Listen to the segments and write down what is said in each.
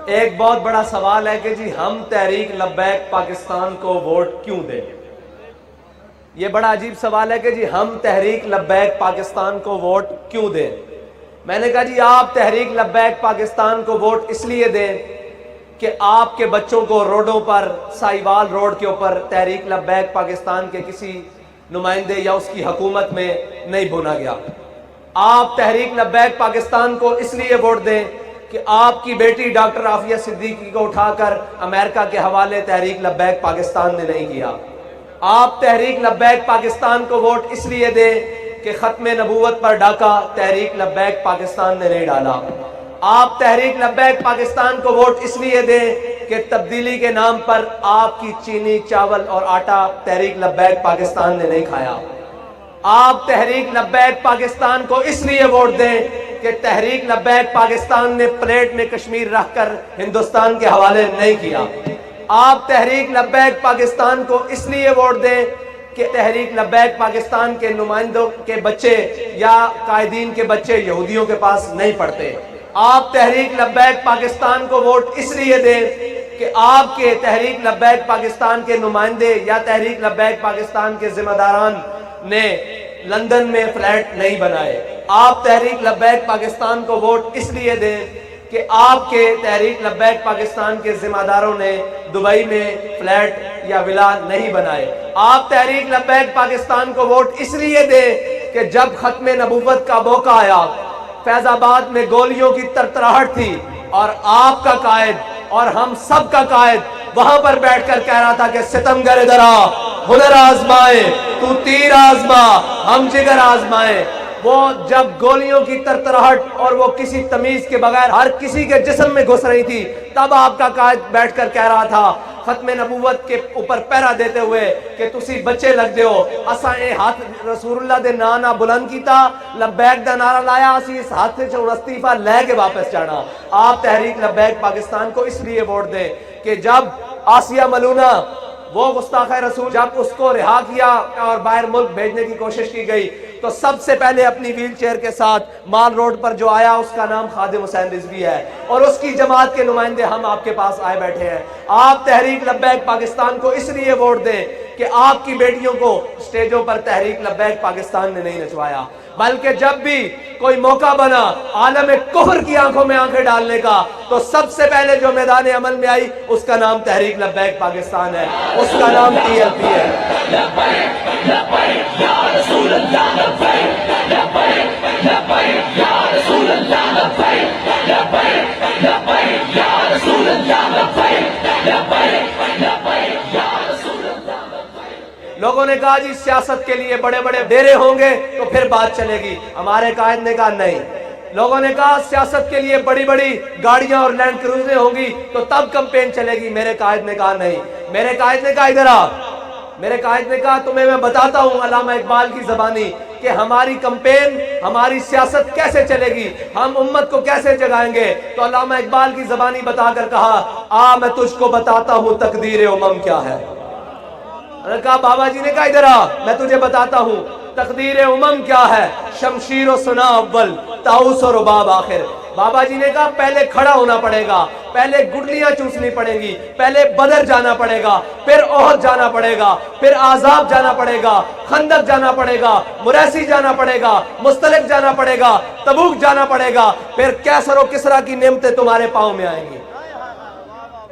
ایک بہت بڑا سوال ہے کہ جی ہم تحریک لبیک پاکستان کو ووٹ کیوں دیں؟ یہ بڑا عجیب سوال ہے کہ جی ہم تحریک لبیک پاکستان کو ووٹ کیوں دیں؟ میں نے کہا جی آپ تحریک لبیک پاکستان کو ووٹ اس لیے دیں کہ آپ کے بچوں کو روڈوں پر، سائیوال روڈ کے اوپر تحریک لبیک پاکستان کے کسی نمائندے یا اس کی حکومت میں نہیں بھونا گیا۔ آپ تحریک لبیک پاکستان کو اس لیے ووٹ دیں کہ آپ کی بیٹی ڈاکٹر عافیہ صدیقی کو اٹھا کر امریکہ کے حوالے تحریک لبیک پاکستان نے نہیں کیا۔ آپ تحریک لبیک پاکستان کو ووٹ اس لیے دیں کہ ختم نبوت پر ڈاکہ تحریک لبیک پاکستان نے نہیں ڈالا۔ آپ تحریک لبیک پاکستان کو ووٹ اس لیے دیں کہ تبدیلی کے نام پر آپ کی چینی، چاول اور آٹا تحریک لبیک پاکستان نے نہیں کھایا۔ آپ تحریک لبیک پاکستان کو اس لیے ووٹ دیں کہ تحریک لبیک پاکستان نے پلیٹ میں کشمیر رکھ کر ہندوستان کے حوالے نہیں کیا۔ آپ تحریک لبیک پاکستان کو اس لیے ووٹ دیں کہ تحریک لبیک پاکستان کے نمائندوں کے بچے یا قائدین کے بچے یہودیوں کے پاس نہیں پڑھتے۔ آپ تحریک لبیک پاکستان کو ووٹ اس لیے دیں کہ آپ کے تحریک لبیک پاکستان کے نمائندے یا تحریک لبیک پاکستان کے ذمہ داران نے لندن میں فلیٹ نہیں بنائے۔ آپ تحریک لبیک پاکستان کو ووٹ اس لیے دیں کہ آپ کے تحریک لبیک پاکستان کے ذمہ داروں نے دبئی میں فلیٹ یا ولا نہیں بنائے۔ آپ تحریک لبیک پاکستان کو ووٹ اس لیے دیں کہ جب ختم نبوت کا موقع آیا، فیض آباد میں گولیوں کی ترتراہٹ تھی اور آپ کا قائد اور ہم سب کا قائد وہاں پر بیٹھ کر کہہ رہا تھا کہ ستمگر ادھر آ، ہنر آزمائے، تو تیر آزما، ہم جگر آزمائے۔ وہ جب گولیوں کی ترتراہٹ اور وہ کسی تمیز کے بغیر ہر کسی کے جسم میں گھس رہی تھی، تب آپ کا قائد بیٹھ کر کہہ رہا تھا ختم نبوت کے اوپر پہرا دیتے ہوئے کہ تسی بچے لگ دیو، اساں اے ہاتھ رسول اللہ دے نانا بلند کیتا، لبیک دا نعرہ لایا، اسی اس ہاتھ سے استعفیٰ لے کے واپس جانا۔ آپ تحریک لبیک پاکستان کو اس لیے ووٹ دیں کہ جب آسیہ ملونہ وہ گستاخ رسول جب اس کو رہا کیا اور باہر ملک بھیجنے کی کوشش کی گئی تو سب سے پہلے اپنی ویل چیئر کے ساتھ مال روڈ پر جو آیا اس کا نام خادم حسین رضوی ہے اور اس کی جماعت کے نمائندے ہم آپ کے پاس آئے بیٹھے ہیں۔ آپ تحریک لبیک پاکستان کو اس لیے ووٹ دیں کہ آپ کی بیٹیوں کو سٹیجوں پر تحریک لبیک پاکستان نے نہیں نچوایا، بلکہ جب بھی کوئی موقع بنا عالم کفر کی آنکھوں میں آنکھیں ڈالنے کا تو سب سے پہلے جو میدان عمل میں آئی اس کا نام تحریک لبیک پاکستان ہے، اس کا نام TLP ہے۔ لوگوں نے کہا جی سیاست کے لیے بڑے بڑے ڈیرے ہوں گے تو پھر بات چلے گی، ہمارے قائد نے کہا نہیں۔ لوگوں نے کہا سیاست کے لیے بڑی بڑی گاڑیاں اور لینڈ کروزیں ہوں گی تو تب کمپین چلے گی، میرے قائد نے کہا نہیں۔ میرے قائد نے کہا ادھر آ، میرے قائد نے کہا تمہیں میں بتاتا ہوں علامہ اقبال کی زبانی کہ ہماری کمپین، ہماری سیاست کیسے چلے گی، ہم امت کو کیسے جگائیں گے۔ تو علامہ اقبال کی زبانی بتا کر کہا آ میں تجھ کو بتاتا ہوں تقدیر امم کیا ہے۔ کہا بابا جی نے کہا ادھر آ میں تجھے بتاتا ہوں تقدیر امم کیا ہے، شمشیر و سنا اول، طاؤس و رباب آخر۔ بابا جی نے کہا پہلے کھڑا ہونا پڑے گا، پہلے گٹلیاں چوسنی پڑیں گی، پہلے بدر جانا پڑے گا، پھر احد جانا پڑے گا، پھر عذاب جانا پڑے گا، خندق جانا پڑے گا، مریسی جانا پڑے گا، مستلق جانا پڑے گا، تبوک جانا پڑے گا، پھر کیسر و کسرا کی نعمتیں تمہارے پاؤں میں آئیں گی۔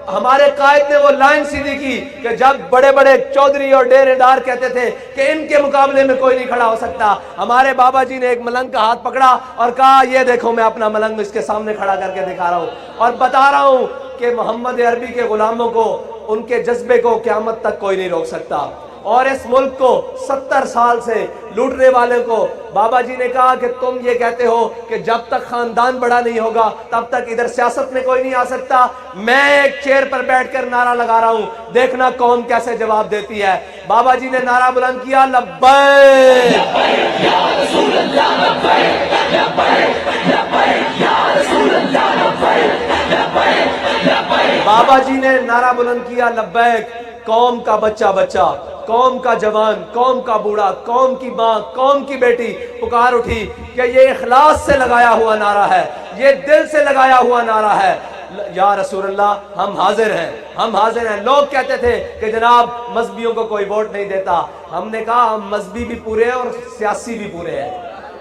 ہمارے قائد نے وہ لائن سیدھی کی کہ جب بڑے بڑے چودھری اور ڈیرے دار کہتے تھے کہ ان کے مقابلے میں کوئی نہیں کھڑا ہو سکتا، ہمارے بابا جی نے ایک ملنگ کا ہاتھ پکڑا اور کہا یہ دیکھو میں اپنا ملنگ اس کے سامنے کھڑا کر کے دکھا رہا ہوں اور بتا رہا ہوں کہ محمد عربی کے غلاموں کو، ان کے جذبے کو قیامت تک کوئی نہیں روک سکتا۔ اور اس ملک کو 70 سال سے لوٹنے والے کو بابا جی نے کہا کہ تم یہ کہتے ہو کہ جب تک خاندان بڑا نہیں ہوگا تب تک ادھر سیاست میں کوئی نہیں آ سکتا، میں ایک چیئر پر بیٹھ کر نعرہ لگا رہا ہوں، دیکھنا قوم کیسے جواب دیتی ہے۔ بابا جی نے نعرہ بلند کیا لبیک یا رسول اللہ، لبیک لبیک یا رسول اللہ، لبیک۔ بابا جی نے نعرہ بلند کیا لبیک، قوم کا بچہ بچہ، قوم کا جوان، قوم کا بوڑھا، قوم کی ماں، قوم کی بیٹی پکار اٹھی کہ یہ اخلاص سے لگایا ہوا نعرہ ہے، یہ دل سے لگایا ہوا نعرہ ہے۔ یا رسول اللہ ہم حاضر ہیں، ہم حاضر ہیں۔ لوگ کہتے تھے کہ جناب مذہبیوں کو کوئی ووٹ نہیں دیتا۔ ہم نے کہا ہم مذہبی بھی پورے ہیں اور سیاسی بھی پورے ہیں،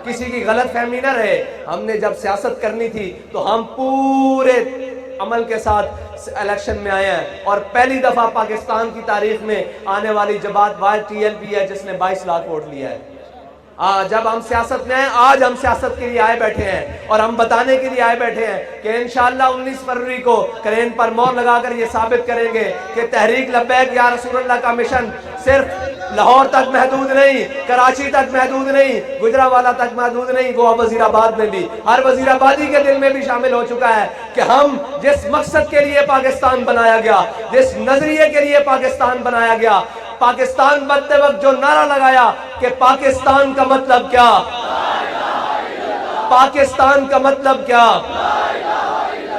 کسی کی غلط فہمی نہ رہے۔ ہم نے جب سیاست کرنی تھی تو ہم پورے عمل کے ساتھ الیکشن میں آئے ہیں، اور پہلی دفعہ پاکستان کی تاریخ میں آنے والی جماعت YTLP ہے جس نے 22 لاکھ ووٹ لیا ہے۔ جب ہم سیاست میں آئے، آج ہم سیاست کے لیے آئے بیٹھے ہیں اور ہم بتانے کے لیے آئے بیٹھے ہیں کہ انشاءاللہ 19 فروری کو کرین پر مہر لگا کر یہ ثابت کریں گے کہ تحریک لبیک یا رسول اللہ کا مشن صرف لاہور تک محدود نہیں، کراچی تک محدود نہیں، گجرانوالہ تک محدود نہیں، وہ وزیر آباد میں بھی، ہر وزیر آبادی کے دل میں بھی شامل ہو چکا ہے کہ ہم جس مقصد کے لیے پاکستان بنایا گیا، جس نظریے کے لیے پاکستان بنایا گیا، پاکستان بنتے وقت جو نعرہ لگایا کہ پاکستان کا مطلب کیا، پاکستان کا مطلب کیا،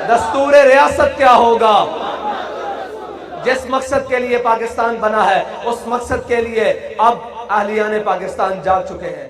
دستور ریاست کیا ہوگا، جس مقصد کے لیے پاکستان بنا ہے اس مقصد کے لیے اب اہلیان پاکستان جاگ چکے ہیں۔